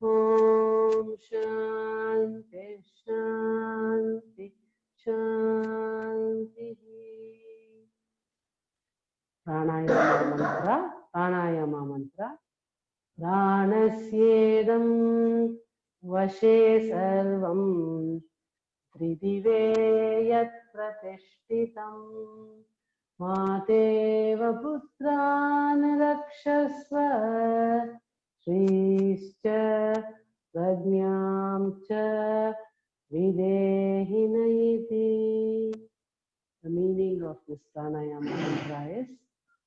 Om Shanti Shanti Shanti. Pranayama mantra. Pranasyeedam vashe sarvam tridive yat pratishtitam mateva putran rakshasva shrishcha prajnam cha videhinayiti. The meaning of this pranayama mantra is,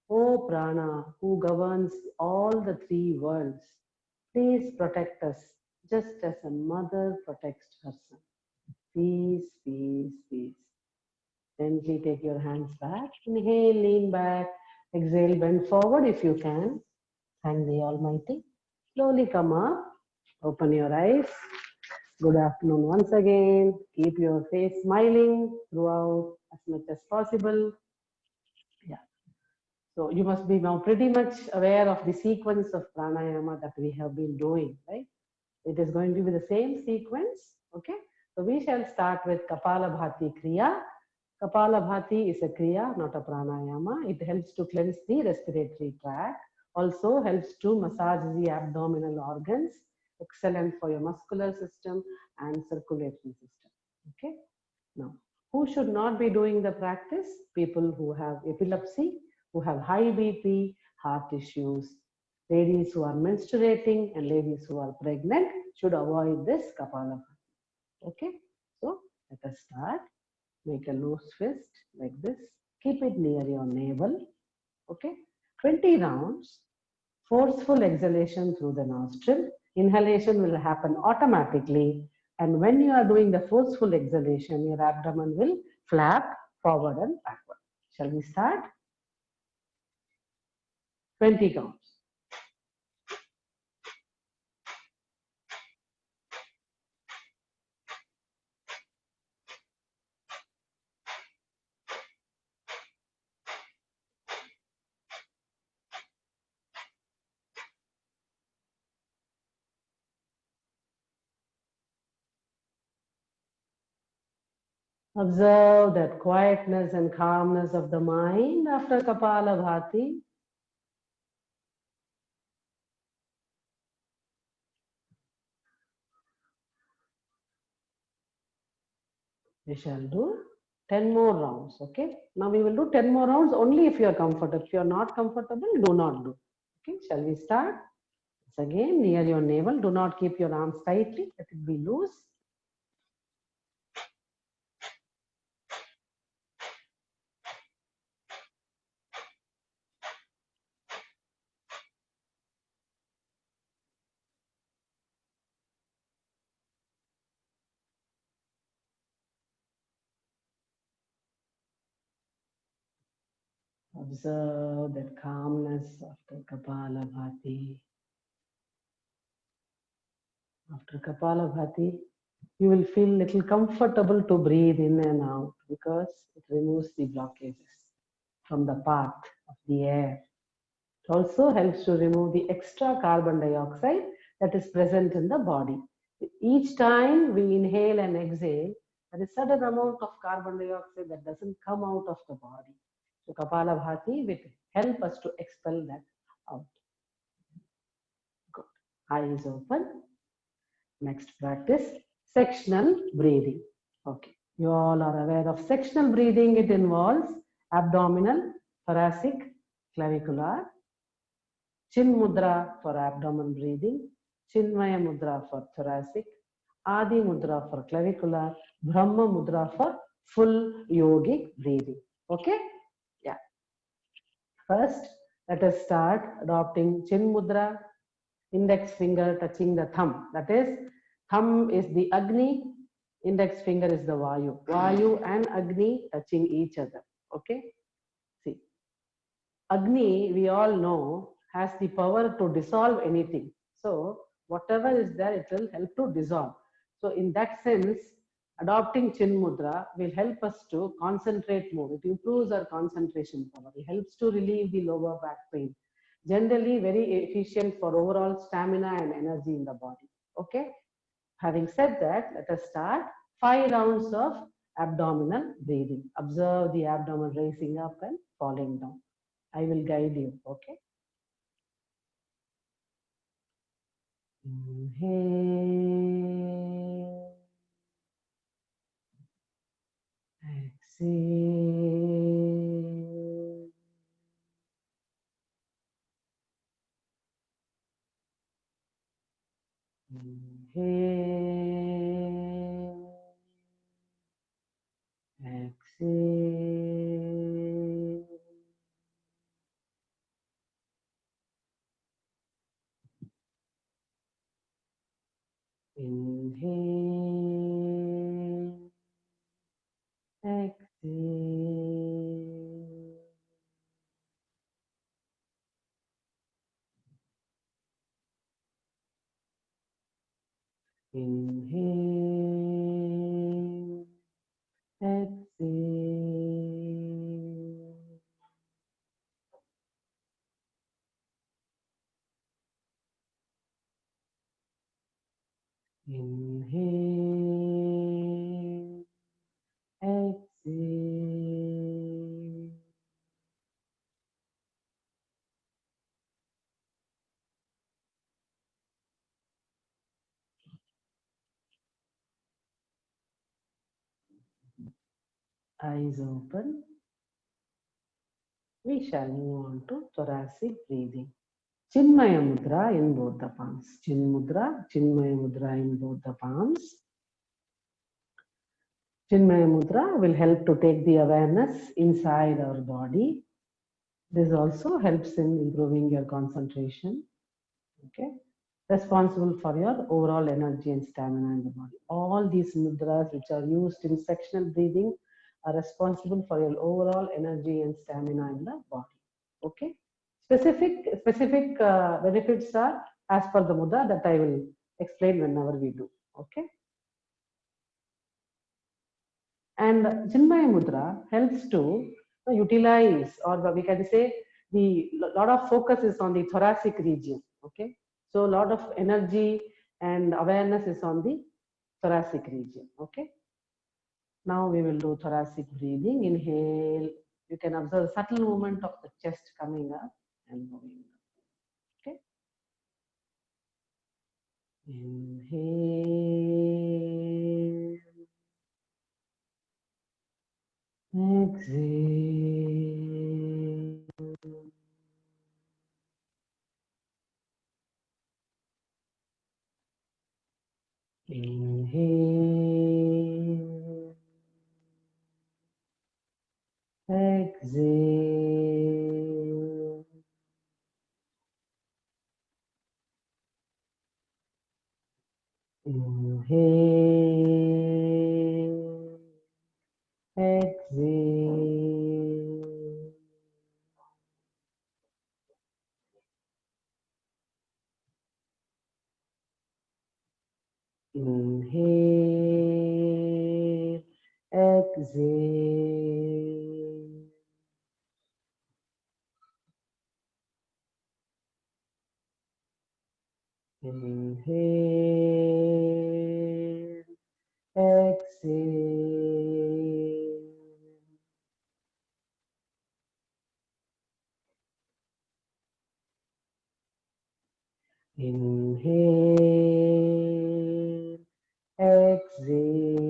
O Prana, who governs all the three worlds, please protect us just as a mother protects her son. Peace, peace, peace. Gently take your hands back. Inhale, lean back. Exhale, bend forward if you can. Thank the Almighty. Slowly come up. Open your eyes. Good afternoon once again. Keep your face smiling throughout as much as possible. Yeah. So you must be now pretty much aware of the sequence of pranayama that we have been doing, right? It is going to be the same sequence, okay? So we shall start with Kapalabhati Kriya. Kapalabhati is a Kriya, not a pranayama. It helps to cleanse the respiratory tract, also helps to massage the abdominal organs, excellent for your muscular system and circulatory system, okay? Now, who should not be doing the practice? People who have epilepsy, who have high BP, heart issues, ladies who are menstruating and ladies who are pregnant should avoid this Kapalabhati. Okay, so let us start. Make a loose fist like this. Keep it near your navel. Okay, 20 rounds. Forceful exhalation through the nostril. Inhalation will happen automatically. And when you are doing the forceful exhalation, your abdomen will flap forward and backward. Shall we start? 20 counts. Observe that quietness and calmness of the mind after Kapalabhati. We shall do 10 more rounds, okay? Now we will do 10 more rounds only if you are comfortable. If you are not comfortable, do not do. Okay, shall we start? Once again, near your navel, do not keep your arms tightly, let it be loose. Observe that calmness after Kapalabhati. After Kapalabhati, you will feel little comfortable to breathe in and out because it removes the blockages from the path of the air. It also helps to remove the extra carbon dioxide that is present in the body. Each time we inhale and exhale, there is a certain amount of carbon dioxide that doesn't come out of the body. So Kapalabhati will help us to expel that out. Good. Eyes open. Next practice, sectional breathing. Okay, you all are aware of sectional breathing. It involves abdominal, thoracic, clavicular, Chin Mudra for abdomen breathing, Chinmaya Mudra for thoracic, Adi Mudra for clavicular, Brahma Mudra for full yogic breathing. Okay? Yeah. First, let us start adopting Chin Mudra, index finger touching the thumb. That is, thumb is the Agni, index finger is the Vayu. Vayu and Agni touching each other. Okay? See, Agni, we all know, has the power to dissolve anything. So, whatever is there, it will help to dissolve. So, in that sense, adopting Chin Mudra will help us to concentrate more. It improves our concentration power. It helps to relieve the lower back pain. generally very efficient for overall stamina and energy in the body. Okay. Having said that, let us start 5 rounds of abdominal breathing. Observe the abdomen raising up and falling down. I will guide you. Okay. Inhale. Exhale. Inhale. Exhale. Inhale. Exhale. Inhale. Exhale. Inhale. Exhale. Eyes open. We shall move on to thoracic breathing. Chinmaya Mudra in both the palms. Chinmaya Mudra in both the palms. Chinmaya Mudra will help to take the awareness inside our body. This also helps in improving your concentration. Okay. Responsible for your overall energy and stamina in the body. All these mudras which are used in sectional breathing are responsible for your overall energy and stamina in the body. Okay. Specific benefits are as per the mudra that I will explain whenever we do. Okay. And Chinmaya Mudra helps to utilize, or we can say, the lot of focus is on the thoracic region. Okay. So a lot of energy and awareness is on the thoracic region. Okay. Now we will do thoracic breathing. Inhale. You can observe the subtle movement of the chest coming up and moving up. Okay. Inhale. Exhale. Inhale. Exhale. Inhale. Exhale. Inhale. Exhale. Inhale. Exhale. Inhale. Exhale.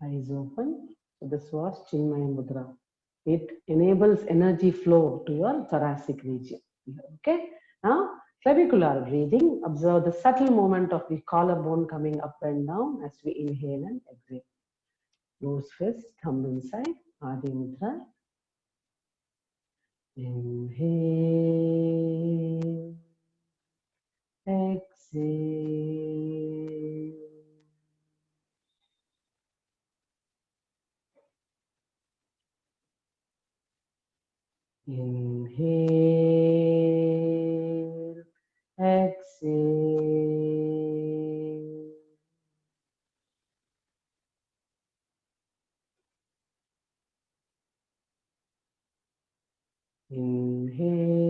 Eyes open. So this was Chinmaya Mudra. It enables energy flow to your thoracic region. Okay. Now, clavicular breathing. Observe the subtle movement of the collarbone coming up and down as we inhale and exhale. Nose fist, thumb inside. Adi Mudra. Inhale. Exhale. Inhale. Exhale. Inhale,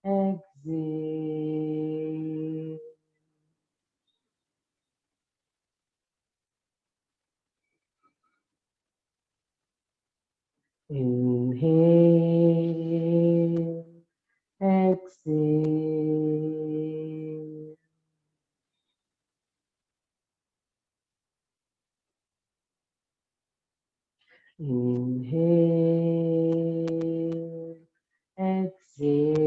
exhale. Inhale, exhale. Inhale, exhale.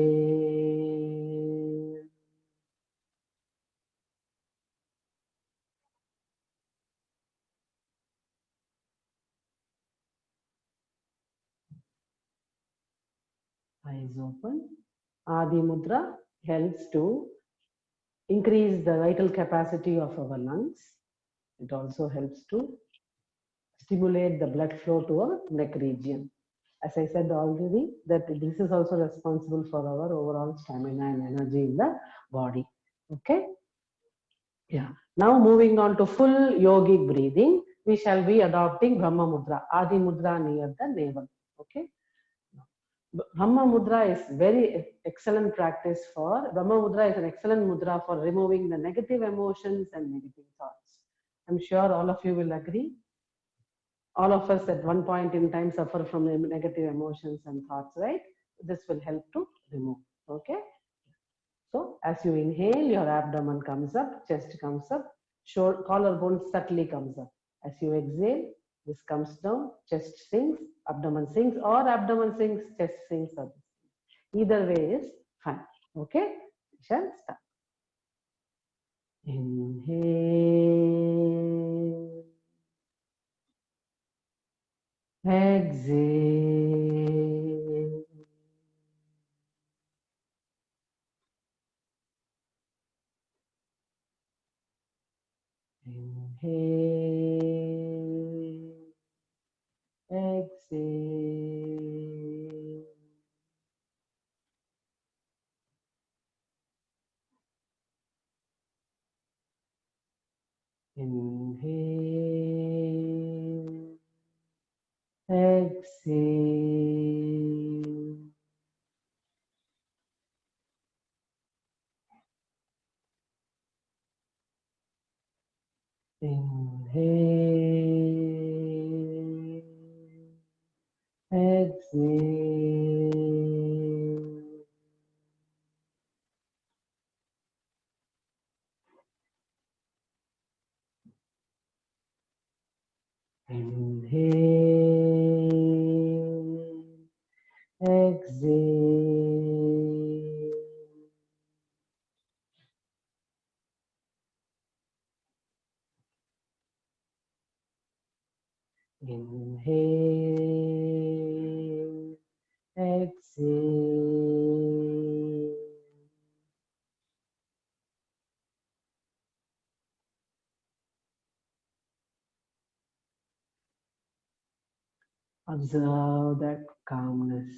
Eyes open. Adi Mudra helps to increase the vital capacity of our lungs. It also helps to stimulate the blood flow to our neck region. As I said already, that this is also responsible for our overall stamina and energy in the body. Okay. Yeah. Now moving on to full yogic breathing, we shall be adopting Brahma Mudra, Adi Mudra near the navel. Okay. Brahma Mudra is very excellent practice for, Brahma Mudra is an excellent mudra for removing the negative emotions and negative thoughts. I'm sure all of you will agree. All of us at one point in time suffer from negative emotions and thoughts, right? This will help to remove. Okay. So as you inhale, your abdomen comes up, chest comes up, shoulder, collarbone subtly comes up. As you exhale, this comes down, chest sinks, abdomen sinks, or abdomen sinks, chest sinks. Either way is fine. Okay, we shall start. Inhale, exhale. Inhale, exhale. Inhale, exhale. Inhale, exhale. Inhale, exhale. Inhale, exhale. Observe that calmness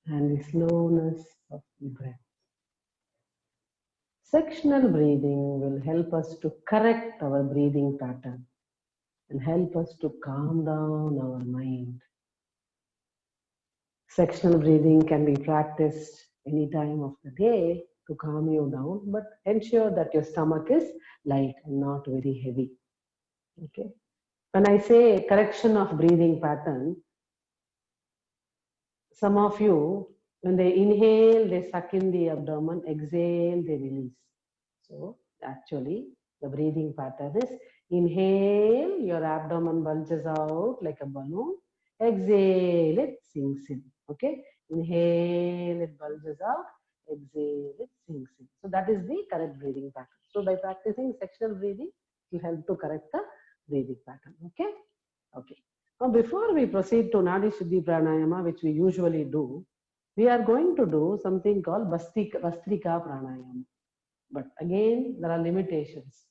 and the slowness of the breath. Sectional breathing will help us to correct our breathing pattern and help us to calm down our mind. Sectional breathing can be practiced any time of the day to calm you down, but ensure that your stomach is light and not very heavy. Okay. When I say correction of breathing pattern, some of you, when they inhale, they suck in the abdomen, exhale, they release. So actually, the breathing pattern is inhale, your abdomen bulges out like a balloon. Exhale, it sinks in. Okay, inhale, it bulges out. Exhale, it sinks in. So that is the correct breathing pattern. So by practicing sectional breathing, it will help to correct the breathing pattern. Okay, okay. Now before we proceed to Nadi Shuddhi Pranayama, which we usually do, we are going to do something called Bastrika Pranayama. But again, there are limitations.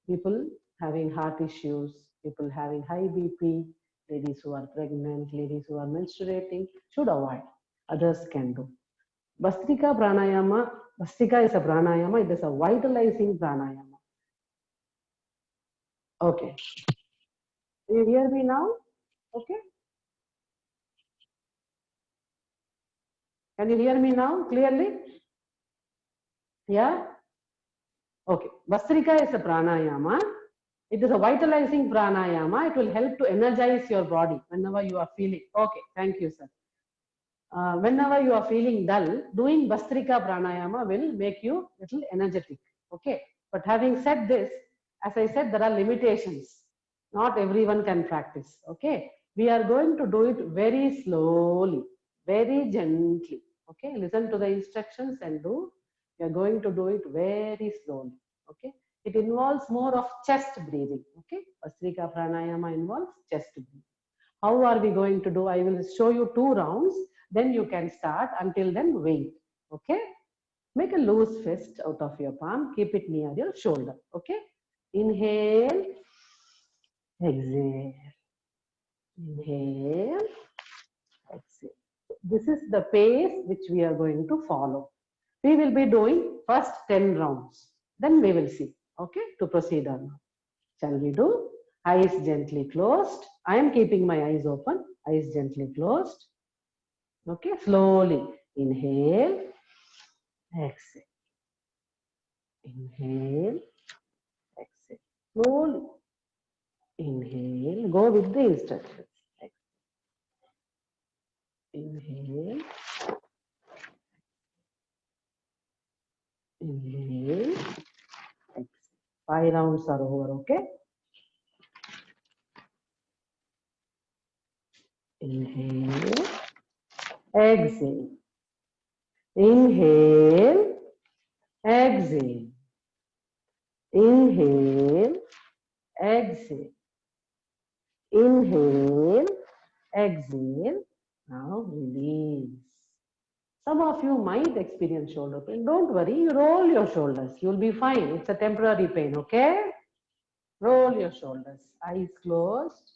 People having heart issues, people having high BP, ladies who are pregnant, ladies who are menstruating should avoid. Others can do. Bastrika Pranayama, Bastrika is a pranayama, it is a vitalizing pranayama. Okay. Do you hear me now? Okay. Can you hear me now clearly? Yeah? Okay. Vastrika is a pranayama. It is a vitalizing pranayama. It will help to energize your body whenever you are feeling. Okay. Thank you, sir. Whenever you are feeling dull, doing Vastrika pranayama will make you little energetic. Okay. But having said this, as I said, there are limitations. Not everyone can practice. Okay. We are going to do it very slowly, very gently. Okay. Listen to the instructions and do. We are going to do it very slowly. Okay. It involves more of chest breathing. Okay. Vastrika pranayama involves chest breathing. How are we going to do? I will show you 2 rounds. Then you can start. Until then, wait. Okay. Make a loose fist out of your palm. Keep it near your shoulder. Okay. Inhale. Exhale. Inhale. Exhale. This is the pace which we are going to follow. We will be doing first 10 rounds. Then we will see. Okay. To proceed on. Shall we do? Eyes gently closed. I am keeping my eyes open. Eyes gently closed. Okay, slowly. Inhale. Exhale. Inhale. Exhale. Slowly. Inhale. Go with the instructions. Inhale. Inhale. Exhale. 5 rounds are over. Okay. Inhale. Exhale. Inhale. Exhale. Inhale. Exhale. Inhale. Exhale. Now release. Some of you might experience shoulder pain. Don't worry, you roll your shoulders. You'll be fine. It's a temporary pain, okay? Roll your shoulders. Eyes closed.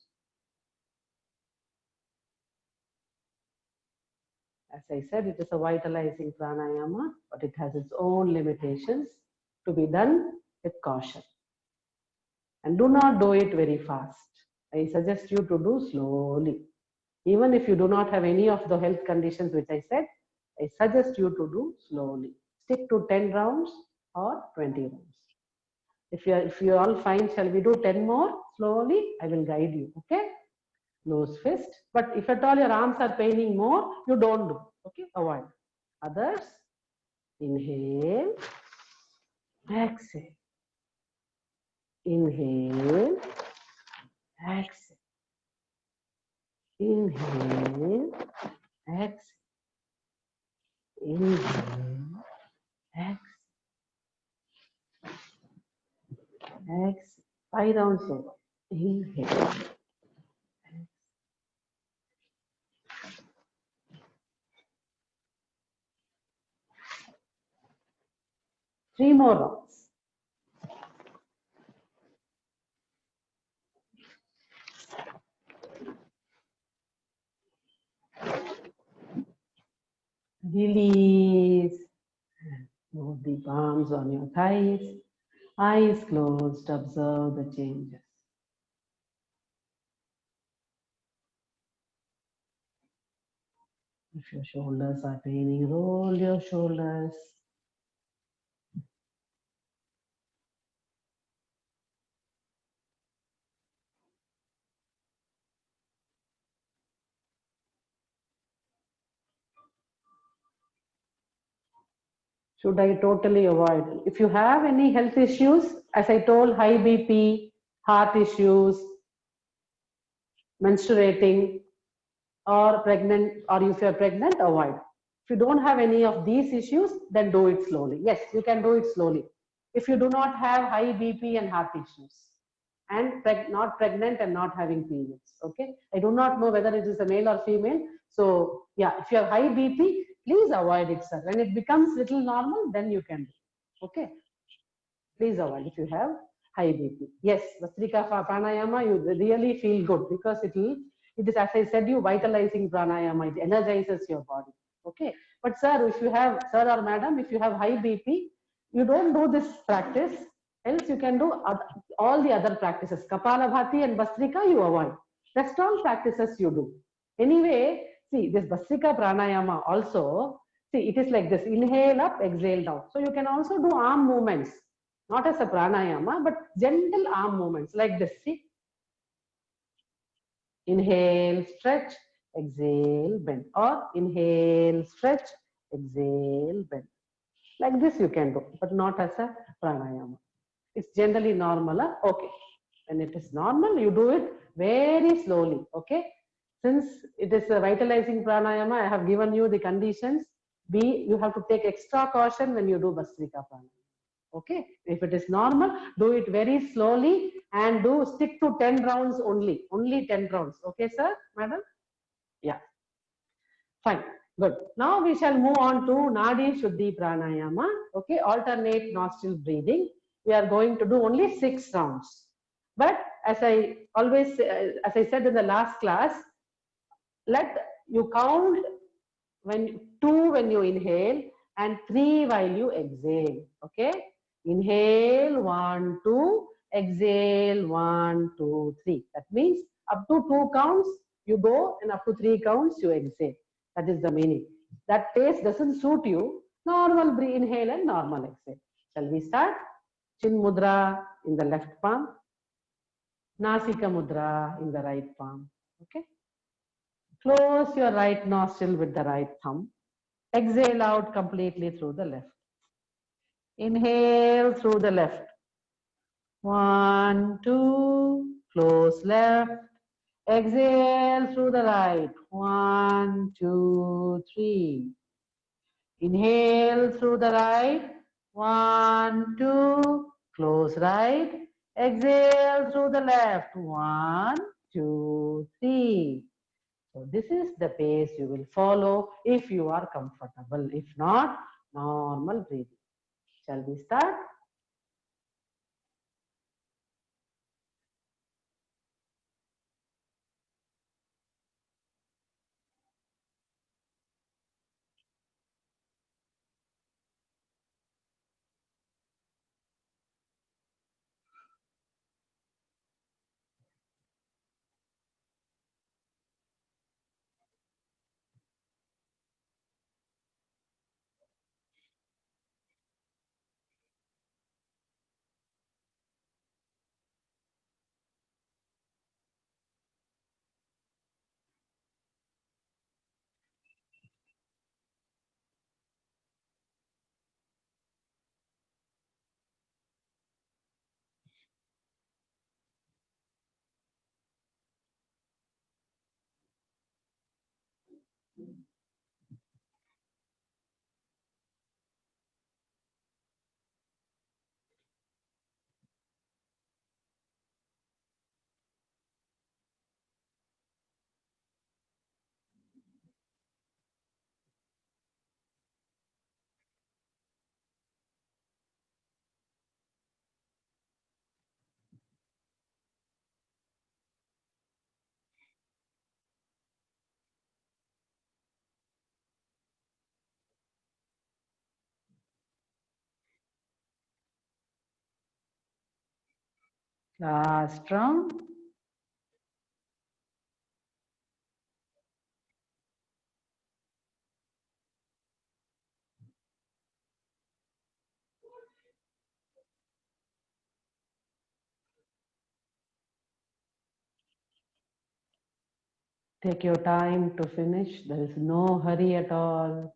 As I said, it is a vitalizing pranayama, but it has its own limitations, to be done with caution. And do not do it very fast. I suggest you to do slowly. Even if you do not have any of the health conditions which I said, I suggest you to do slowly. Stick to 10 rounds or 20 rounds. If you are all fine, shall we do 10 more? Slowly, I will guide you. Okay? Close fist. But if at all your arms are paining more, you don't do. Okay? Avoid. Others, inhale, exhale. Inhale, exhale. Inhale, exhale. Inhale, exhale. Exhale. 5 rounds over. Inhale. 3 more rounds. Release. Move the palms on your thighs. Eyes closed. Observe the changes. If your shoulders are paining, roll your shoulders. Should I totally avoid? If you have any health issues, as I told, high BP, heart issues, menstruating, or pregnant, or if you're pregnant, avoid. If you don't have any of these issues, then do it slowly. Yes, you can do it slowly. If you do not have high BP and heart issues, and not pregnant and not having periods, okay? I do not know whether it is a male or female. So yeah, if you have high BP, please avoid it, sir. When it becomes little normal, then you can do, okay? Please avoid if you have high BP. Yes, Vastrika pranayama, you really feel good because it is, as I said, you vitalizing pranayama. It energizes your body. Okay. But sir, if you have, sir or madam, if you have high BP, you don't do this practice. Else you can do all the other practices. Kapalabhati and Vastrika you avoid. Rest all practices you do. Anyway, see this Vastrika pranayama also, See, it is like this, inhale up, exhale down. So you can also do arm movements, not as a pranayama, but gentle arm movements like this. See, inhale, stretch, exhale, bend, or inhale, stretch, exhale, bend. Like this you can do, but not as a pranayama. It's generally normal. Okay. When it is normal, you do it very slowly. Okay. Since it is a vitalizing pranayama, I have given you the conditions. You have to take extra caution when you do Bhastrika pranayama. Okay. If it is normal, do it very slowly and stick to 10 rounds only. Only 10 rounds. Okay, sir, madam? Yeah. Fine. Good. Now we shall move on to Nadi Shuddhi Pranayama. Okay, alternate nostril breathing. We are going to do only 6 rounds. But as I said in the last class, let you count when 2 when you inhale and 3 while you exhale. Okay, inhale 1, 2, exhale 1, 2, 3. That means up to 2 counts you go and up to 3 counts you exhale. That is the meaning. That pace doesn't suit you. Normal inhale and normal exhale. Shall we start? Chin mudra in the left palm, Nasika mudra in the right palm. Okay. Close your right nostril with the right thumb. Exhale out completely through the left. Inhale through the left. 1, 2. Close left. Exhale through the right. 1, 2, 3. Inhale through the right. 1, 2. Close right. Exhale through the left. 1, 2, 3. So this is the pace you will follow if you are comfortable. If not, normal breathing. Shall we start? Last round. Take your time to finish. There is no hurry at all.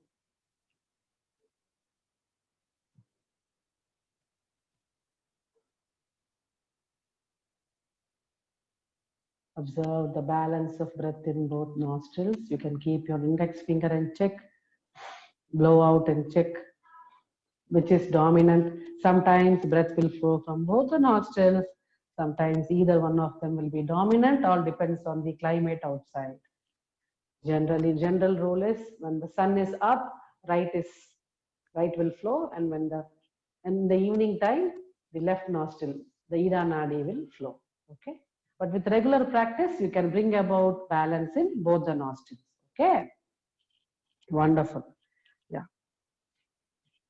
Observe the balance of breath in both nostrils. You can keep your index finger and check. Blow out and check which is dominant. Sometimes breath will flow from both the nostrils. Sometimes either one of them will be dominant. All depends on the climate outside. Generally, general rule is when the sun is up, right will flow, and when in the evening time, the left nostril, the Ida Nadi will flow. Okay. But with regular practice, you can bring about balance in both the nostrils. Okay. Wonderful. Yeah.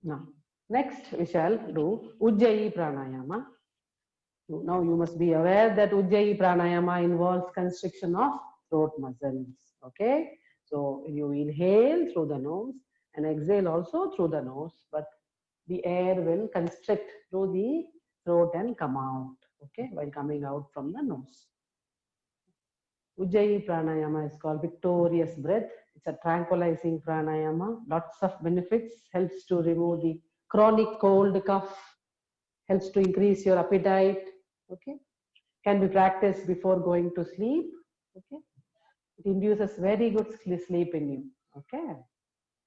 Now, next we shall do Ujjayi Pranayama. Now you must be aware that Ujjayi Pranayama involves constriction of throat muscles. Okay. So you inhale through the nose and exhale also through the nose, but the air will constrict through the throat and come out, okay, while coming out from the nose. Ujjayi pranayama is called victorious breath. It's a tranquilizing pranayama. Lots of benefits. Helps to remove the chronic cold, cough. Helps to increase your appetite. Okay. Can be practiced before going to sleep. Okay. It induces very good sleep in you. Okay.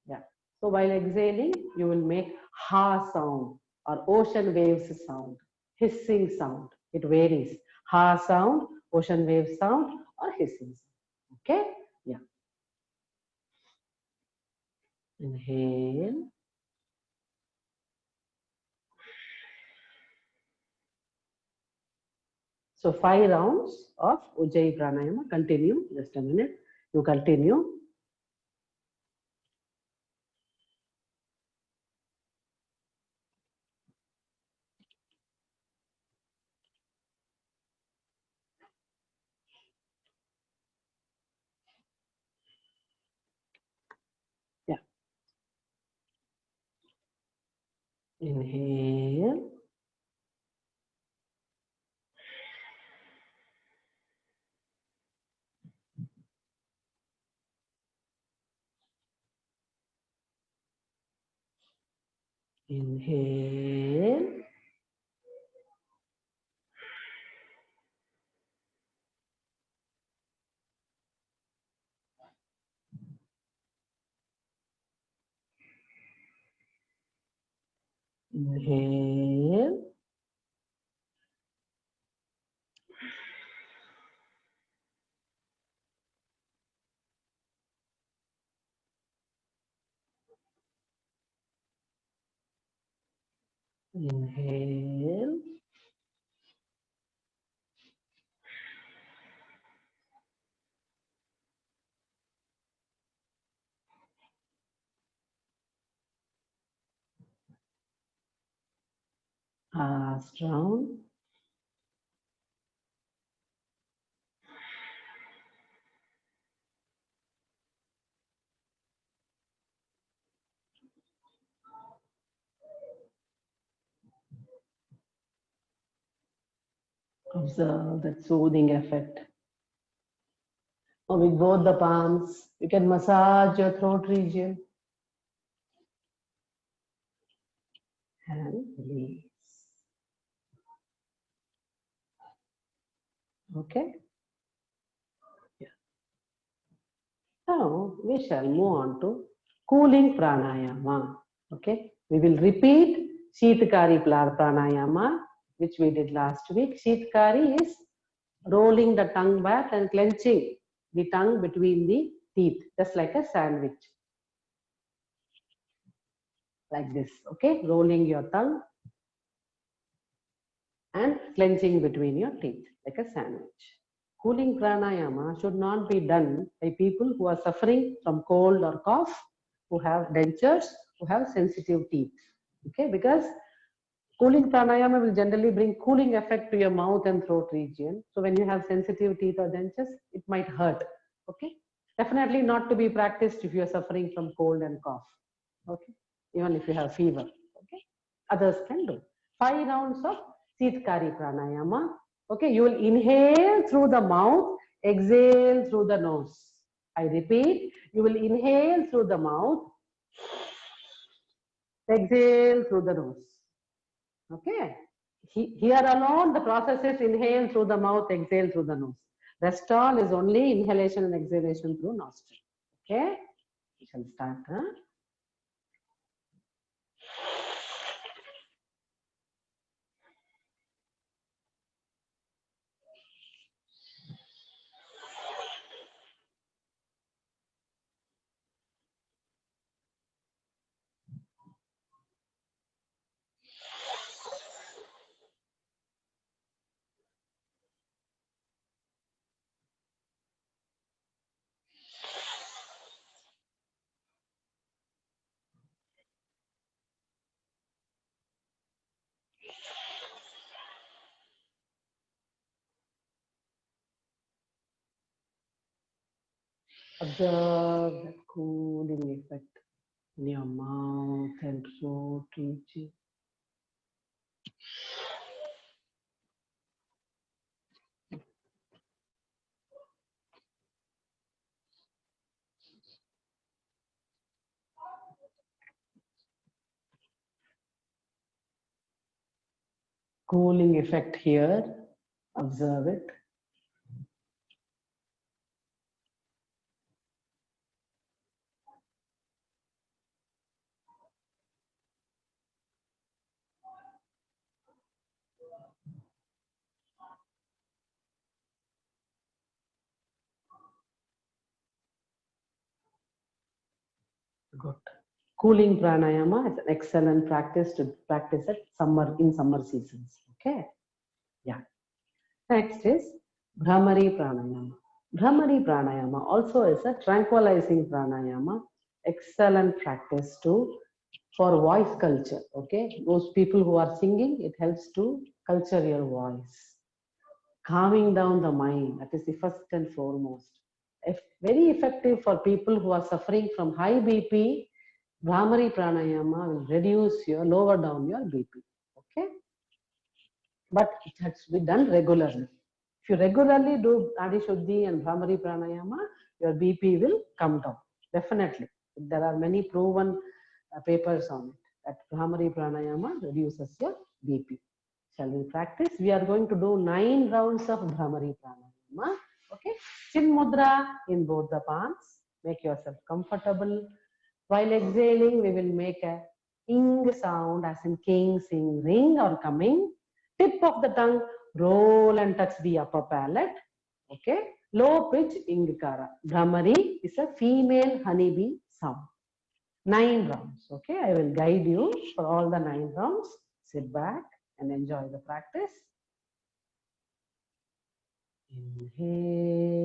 Yeah. So while exhaling, you will make ha sound or ocean waves sound, hissing sound. It varies. Ha sound, ocean wave sound, or hissing sound. Okay? Yeah. Inhale. So 5 rounds of Ujjayi Pranayama. Continue. Just a minute. You continue. Yeah. Inhale. Inhale. Inhale. Inhale. Last round. Observe that soothing effect. Or with both the palms, you can massage your throat region and release. Okay? Yeah. Now we shall move on to cooling pranayama. Okay? We will repeat Sheetkari pranayama, which we did last week. Sheetkari is rolling the tongue back and clenching the tongue between the teeth, just like a sandwich. Like this, okay? Rolling your tongue and clenching between your teeth, like a sandwich. Cooling pranayama should not be done by people who are suffering from cold or cough, who have dentures, who have sensitive teeth, okay? Because cooling pranayama will generally bring cooling effect to your mouth and throat region. So when you have sensitive teeth or dentures, it might hurt, okay? Definitely not to be practiced if you are suffering from cold and cough, okay? Even if you have fever, okay? Others can do. 5 rounds of Sheetkari pranayama. Okay, you will inhale through the mouth, exhale through the nose. I repeat, you will inhale through the mouth, exhale through the nose. Okay. Here alone, the process is inhale through the mouth, exhale through the nose. Rest all is only inhalation and exhalation through nostril. Okay. We shall start. Huh? Observe that cooling effect. in your mouth and throat, reaching. Cooling effect here. Observe it. Good. Cooling pranayama is an excellent practice to practice at summer seasons. Okay. Yeah. Next is Bhramari pranayama. Bhramari pranayama also is a tranquilizing pranayama. Excellent practice for voice culture. Okay. Those people who are singing, it helps to culture your voice. Calming down the mind, that is the first and foremost. If very effective for people who are suffering from high BP, Bhramari pranayama will lower down your BP. Okay, but it has to be done regularly. If you regularly do Adi Shuddhi and Bhramari pranayama, your BP will come down. Definitely, there are many proven papers on it that Bhramari pranayama reduces your BP. Shall we practice? We are going to do 9 rounds of Bhramari pranayama. Okay, chin mudra in both the palms. Make yourself comfortable. While exhaling, we will make a ing sound as in king, sing, ring or coming. Tip of the tongue, roll and touch the upper palate. Okay, low pitch ingkara. Bhramari is a female honeybee sound. 9 rounds. Okay, I will guide you for all the 9 rounds. Sit back and enjoy the practice. Inhale.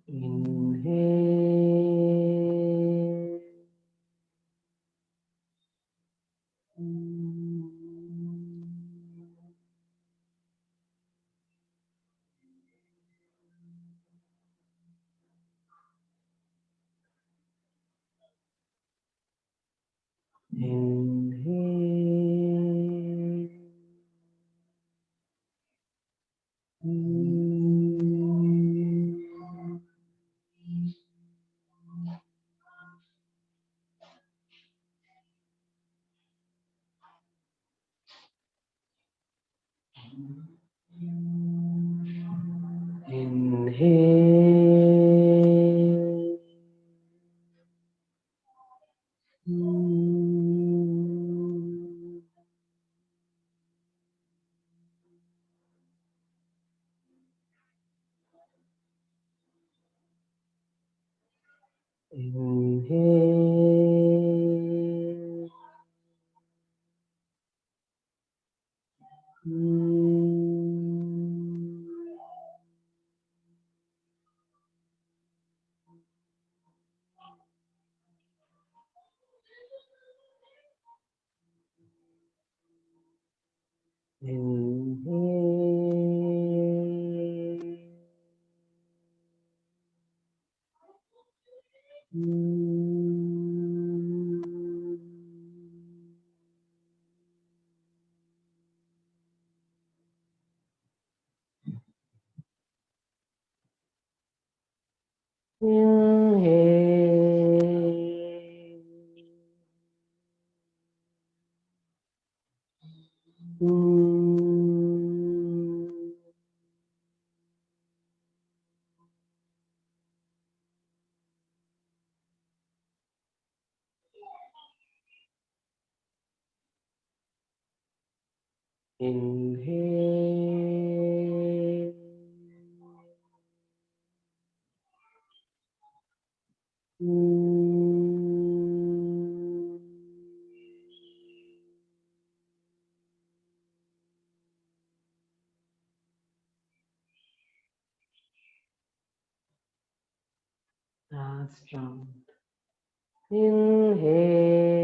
Inhale. Inhale. Inhale. Inhale. Inhale. Inhale. Last round. Inhale.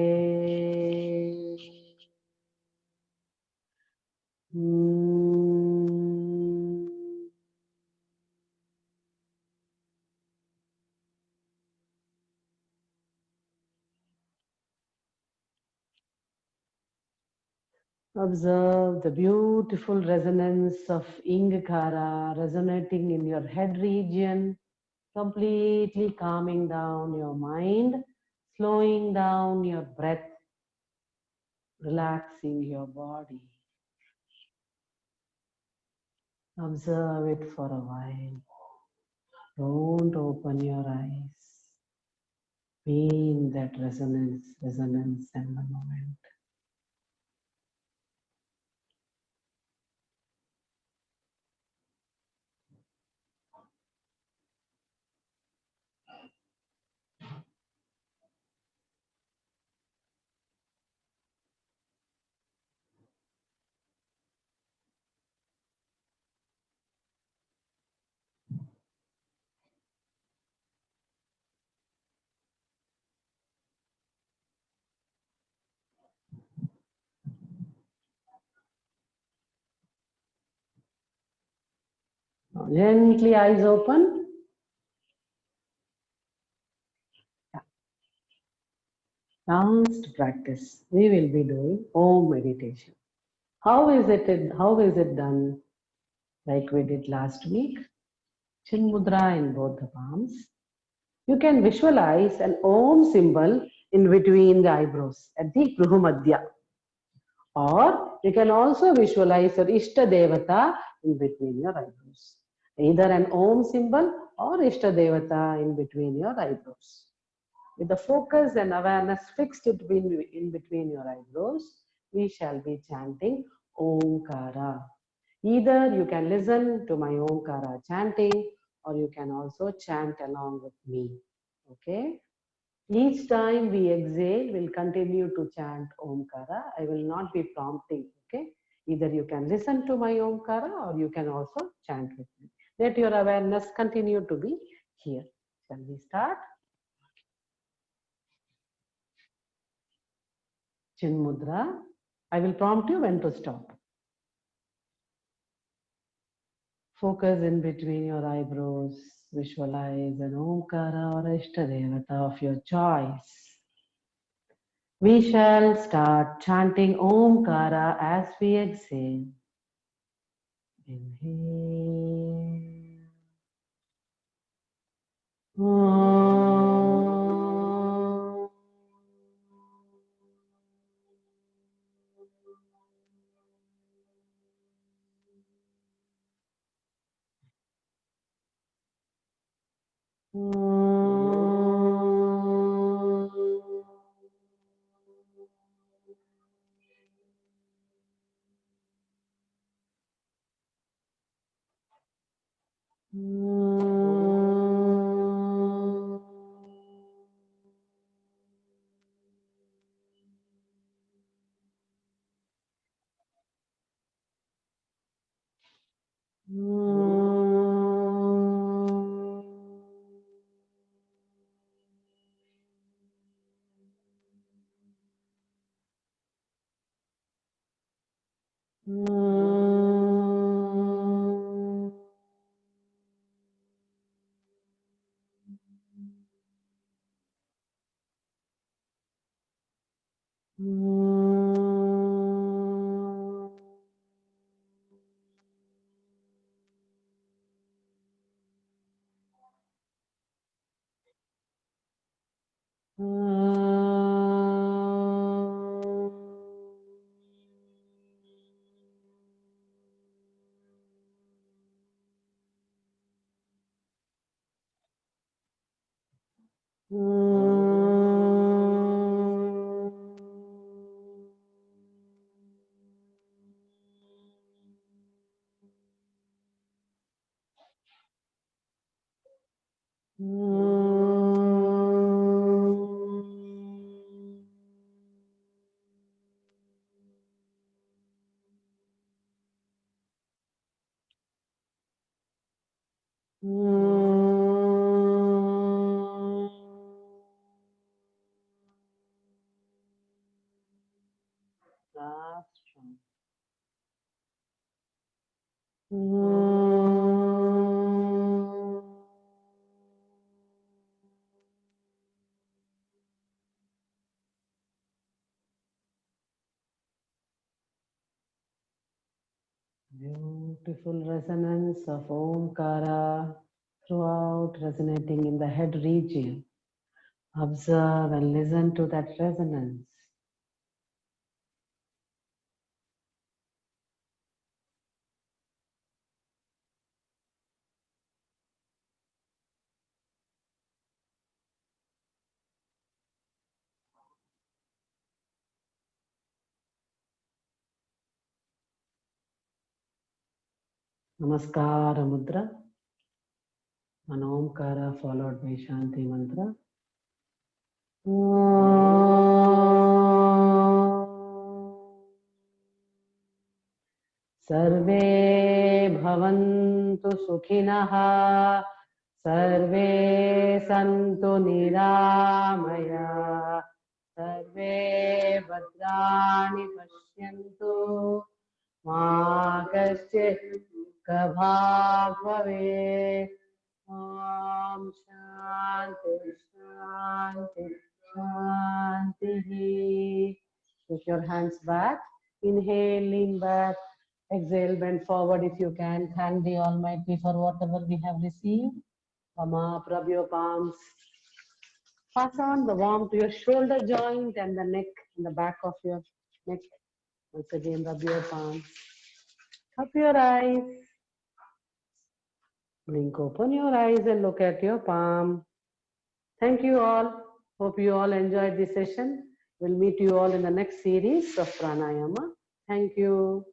Observe the beautiful resonance of Ingakara resonating in your head region, completely calming down your mind, slowing down your breath, relaxing your body. Observe it for a while. Don't open your eyes. Be in that resonance and the moment. Gently eyes open. Last practice, we will be doing Om meditation. How is it done? Like we did last week. Chin mudra in both the palms. You can visualize an Om symbol in between the eyebrows at the Bruhumadhya. Or you can also visualize your Ishta Devata in between your eyebrows. Either an Om symbol or Ishta Devata in between your eyebrows. With the focus and awareness fixed in between your eyebrows, we shall be chanting Omkara. Either you can listen to my Omkara chanting or you can also chant along with me. Okay? Each time we exhale, we'll continue to chant Omkara. I will not be prompting. Okay? Either you can listen to my Omkara or you can also chant with me. Let your awareness continue to be here. Shall we start? Chin Mudra. I will prompt you when to stop. Focus in between your eyebrows. Visualize an Omkara or Ishtadevata of your choice. We shall start chanting Omkara as we exhale. Inhale. Om. Beautiful resonance of Omkara throughout, resonating in the head region. Observe and listen to that resonance. Namaskara Mudra. An Omkara followed by Shanti Mantra. सर्वे भवन्तु सुखिनः सर्वे सन्तु निरामया सर्वे भद्राणि पश्यन्तु मा कश्चित् दुःखभाग् भवेत् ॐ शान्ति शान्ति शान्तिः. Take your hands back. Inhale, lean back. Exhale, bend forward if you can. Thank the Almighty for whatever we have received. Come up, rub your palms. Pass on the warmth to your shoulder joint and the neck, and the back of your neck. Once again, rub your palms. Up your eyes. Blink open your eyes and look at your palm. Thank you all. Hope you all enjoyed this session. We'll meet you all in the next series of pranayama. Thank you.